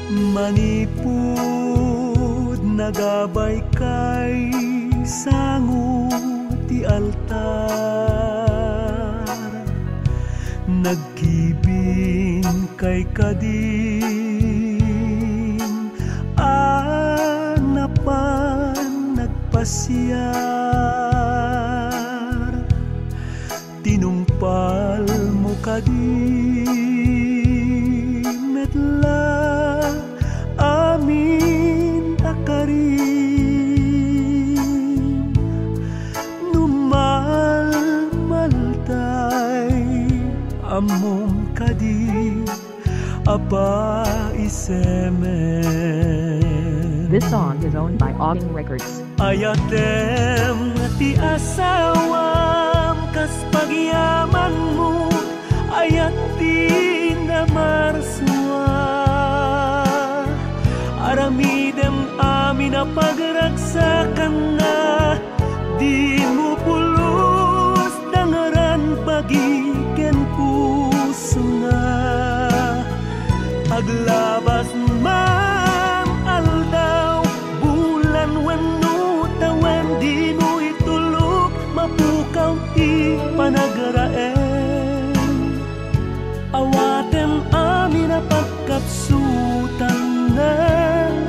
Manipud nagabay kay sango ti altar, nagkibing kay kadim, anapan nagpasyar, tinumpal mo kadim, metla amin akarim, numalmaltay amom kadi apa isemen. This song is owned by Auding Records. Ayatem ti asawam kas pagyaman mo, ayat ti namarswa, aramidem amin na pagragsakan na, di mo pulos dangaran pagiken puso nga, aglabas man aldaw bulan wenno tawen, di mo itulog mapukaw ti panagraen, awatem amin na pagkapsutan na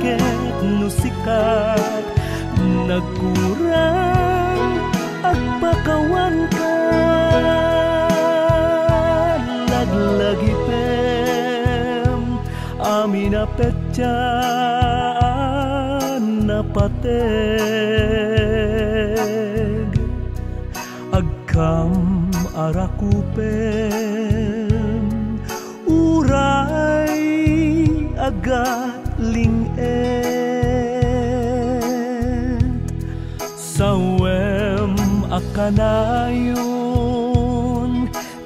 ket no sikat, nagkurang agpakawan ka, laglagipem amin na petyan na pateg, agkam arakupem uray agat lingent, sawem akanayon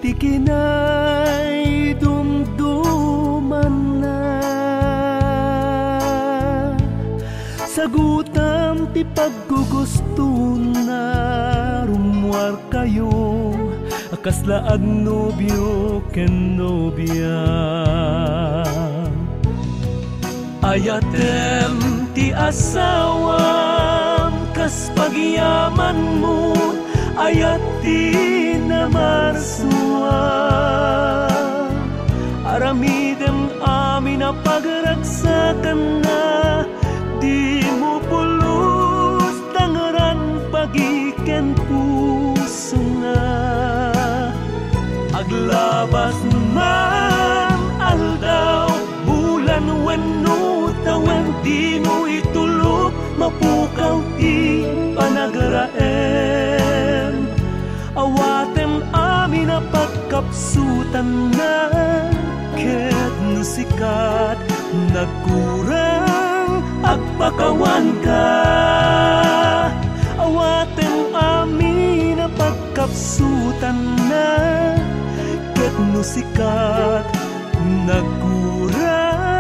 tikinay dumduman na, sagutam ti paggugusto na, rumuar kayo akasla agnobyo ken nobya, ayatem ti asawam kas pagyaman mo, ayat ti namarswa, aramidem amin na pagragsakan na, di mo pulos dangaran pagiken puso nga, aglabas man aldaw bulan wenno tawen, di mo itulog mapukaw ti panagraen, awatem amin na pagkapsutan na ket no sikat, nagkurang agpakawan ka, awatem amin na pagkapsutan na ket no sikat, nagkurang